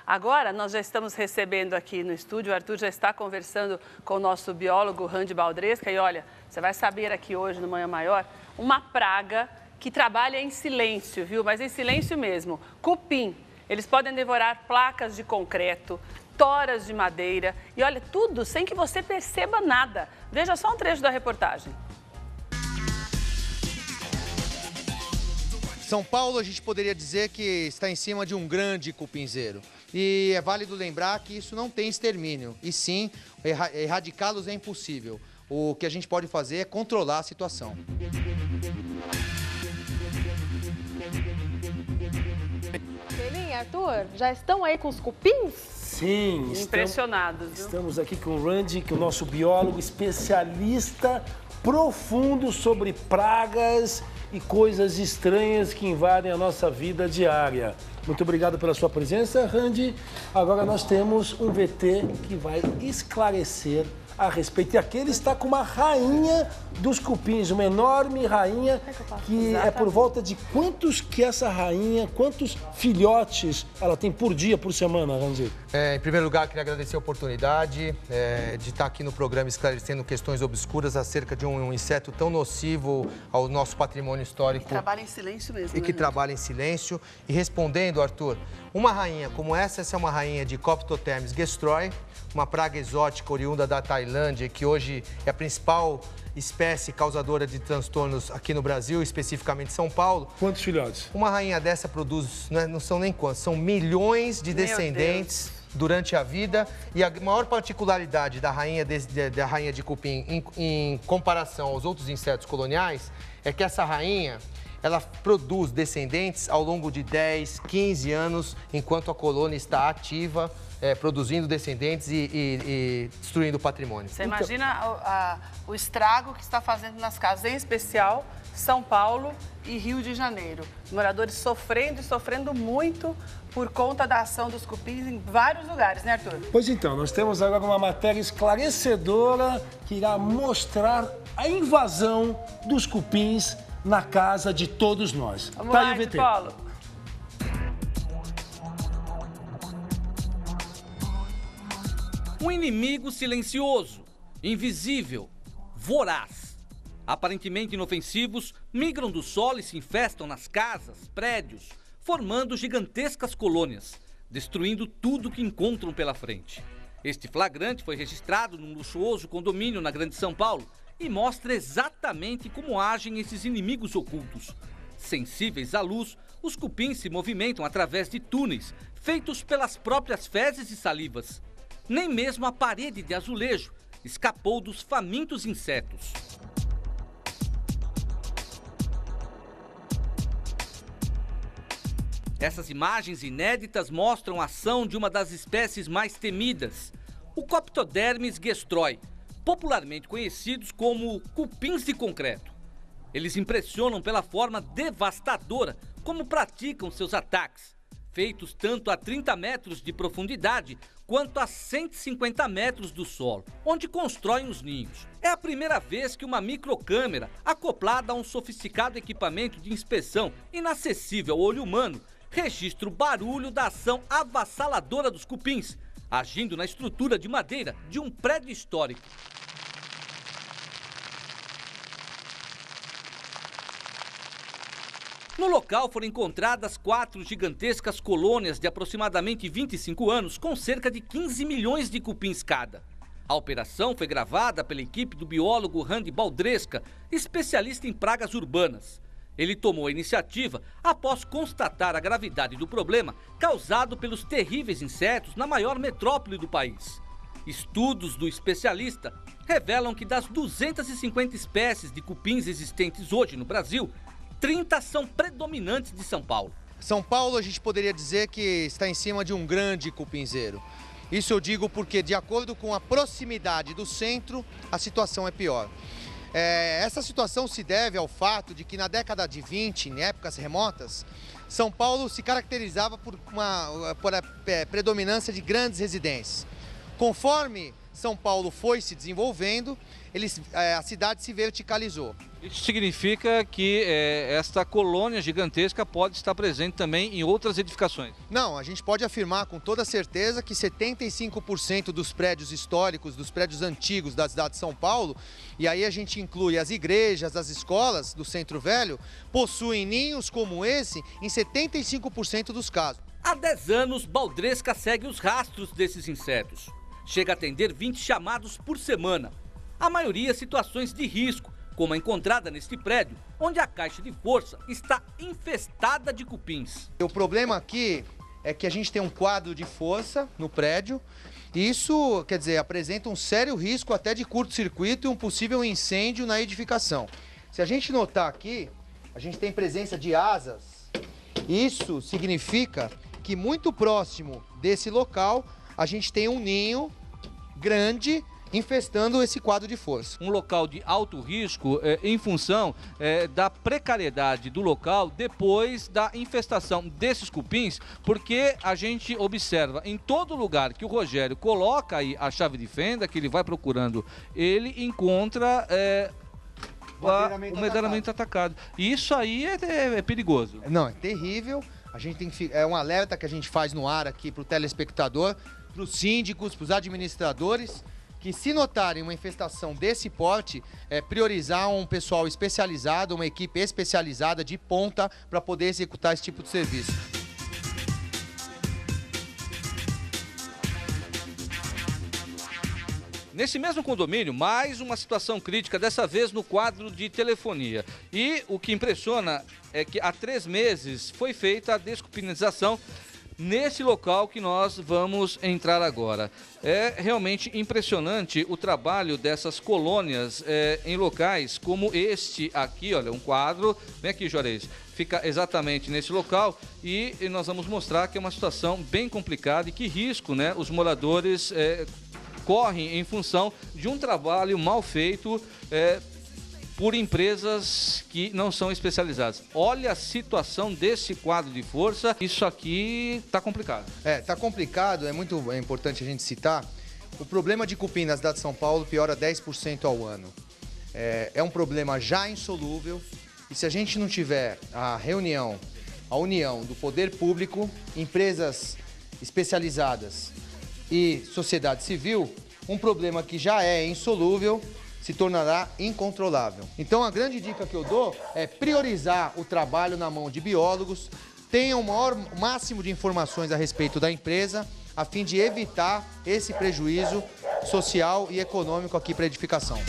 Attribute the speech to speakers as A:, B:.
A: Agora, nós já estamos recebendo aqui no estúdio, o Arthur já está conversando com o nosso biólogo Randy Baldresca. E olha, você vai saber aqui hoje no Manhã Maior, uma praga que trabalha em silêncio, viu? Mas em silêncio mesmo. Cupim. Eles podem devorar placas de concreto, toras de madeira e olha, tudo sem que você perceba nada. Veja só um trecho da reportagem.
B: São Paulo, a gente poderia dizer que está em cima de um grande cupinzeiro. E é válido lembrar que isso não tem extermínio, e sim, erradicá-los é impossível. O que a gente pode fazer é controlar a situação.
C: Arthur, já estão aí com os cupins?
D: Sim.
A: Impressionados, viu?
D: Estamos aqui com o Randy, que é o nosso biólogo especialista profundo sobre pragas e coisas estranhas que invadem a nossa vida diária. Muito obrigado pela sua presença, Randy. Agora nós temos um VT que vai esclarecer a respeito. E aqui ele está com uma rainha dos cupins, uma enorme rainha que é por volta de quantos filhotes ela tem por dia, por semana, Randy?
B: Em primeiro lugar, queria agradecer a oportunidade de estar aqui no programa esclarecendo questões obscuras acerca de um inseto tão nocivo ao nosso patrimônio histórico.
A: Que trabalha em silêncio mesmo.
B: E que trabalha em silêncio. E respondendo, Arthur, uma rainha como essa é uma rainha de Coptotermes gestroi, uma praga exótica oriunda da Tailândia, que hoje é a principal espécie causadora de transtornos aqui no Brasil, especificamente São Paulo.
D: Quantos filhotes?
B: Uma rainha dessa produz, não são nem quantos, são milhões de descendentes durante a vida. E a maior particularidade da rainha de cupim em comparação aos outros insetos coloniais é que essa rainha, ela produz descendentes ao longo de 10, 15 anos, enquanto a colônia está ativa, produzindo descendentes e destruindo o patrimônio.
A: Você imagina o estrago que está fazendo nas casas, em especial São Paulo e Rio de Janeiro. Os moradores sofrendo e sofrendo muito por conta da ação dos cupins em vários lugares, né, Arthur?
D: Pois então, nós temos agora uma matéria esclarecedora que irá mostrar a invasão dos cupins na casa de todos nós.
A: Vamos lá, de Paulo.
E: Um inimigo silencioso, invisível, voraz. Aparentemente inofensivos, migram do solo e se infestam nas casas, prédios, formando gigantescas colônias, destruindo tudo que encontram pela frente. Este flagrante foi registrado num luxuoso condomínio na Grande São Paulo e mostra exatamente como agem esses inimigos ocultos. Sensíveis à luz, os cupins se movimentam através de túneis feitos pelas próprias fezes e salivas. Nem mesmo a parede de azulejo escapou dos famintos insetos. Essas imagens inéditas mostram a ação de uma das espécies mais temidas, o Coptodermes gestroi, popularmente conhecidos como cupins de concreto. Eles impressionam pela forma devastadora como praticam seus ataques, feitos tanto a 30 metros de profundidade quanto a 150 metros do solo, onde constroem os ninhos. É a primeira vez que uma microcâmera, acoplada a um sofisticado equipamento de inspeção inacessível ao olho humano, registra o barulho da ação avassaladora dos cupins, agindo na estrutura de madeira de um prédio histórico. No local foram encontradas 4 gigantescas colônias de aproximadamente 25 anos, com cerca de 15 milhões de cupins cada. A operação foi gravada pela equipe do biólogo Randy Baldresca, especialista em pragas urbanas. Ele tomou a iniciativa após constatar a gravidade do problema causado pelos terríveis insetos na maior metrópole do país. Estudos do especialista revelam que das 250 espécies de cupins existentes hoje no Brasil, 30 são predominantes de São Paulo.
B: São Paulo, a gente poderia dizer que está em cima de um grande cupinzeiro. Isso eu digo porque, de acordo com a proximidade do centro, a situação é pior. Essa situação se deve ao fato de que na década de 20, em épocas remotas, São Paulo se caracterizava por a predominância de grandes residências. Conforme São Paulo foi se desenvolvendo, a cidade se verticalizou.
E: Isso significa que esta colônia gigantesca pode estar presente também em outras edificações?
B: Não, a gente pode afirmar com toda certeza que 75% dos prédios históricos, dos prédios antigos da cidade de São Paulo, e aí a gente inclui as igrejas, as escolas do Centro Velho, possuem ninhos como esse em 75% dos casos.
E: Há 10 anos, Baldresca segue os rastros desses insetos. Chega a atender 20 chamados por semana. A maioria situações de risco, como a encontrada neste prédio, onde a caixa de força está infestada de cupins.
B: O problema aqui é que a gente tem um quadro de força no prédio, e isso, quer dizer, apresenta um sério risco até de curto-circuito e um possível incêndio na edificação. Se a gente notar aqui, a gente tem presença de asas. Isso significa que muito próximo desse local, a gente tem um ninho grande infestando esse quadro de força.
E: Um local de alto risco em função da precariedade do local depois da infestação desses cupins, porque a gente observa em todo lugar que o Rogério coloca aí a chave de fenda, que ele vai procurando, ele encontra o medalhamento atacado. E isso aí é perigoso.
B: Não, é terrível. A gente tem que, é um alerta que a gente faz no ar aqui para o telespectador, para os síndicos, para os administradores, que se notarem uma infestação desse porte, priorizar um pessoal especializado, uma equipe especializada de ponta para poder executar esse tipo de serviço.
E: Nesse mesmo condomínio, mais uma situação crítica, dessa vez no quadro de telefonia. E o que impressiona é que há 3 meses foi feita a descupinização nesse local que nós vamos entrar agora. É realmente impressionante o trabalho dessas colônias em locais como este aqui, olha, um quadro. Vem aqui, Juarez. Fica exatamente nesse local e nós vamos mostrar que é uma situação bem complicada e que risco, né, os moradores correm em função de um trabalho mal feito por empresas que não são especializadas. Olha a situação desse quadro de força, isso aqui está complicado.
B: Está complicado, é importante a gente citar, o problema de cupim na cidade de São Paulo piora 10% ao ano. É um problema já insolúvel e se a gente não tiver a união do poder público, empresas especializadas e sociedade civil, um problema que já é insolúvel se tornará incontrolável. Então a grande dica que eu dou é priorizar o trabalho na mão de biólogos, tenham o máximo de informações a respeito da empresa, a fim de evitar esse prejuízo social e econômico aqui para a edificação.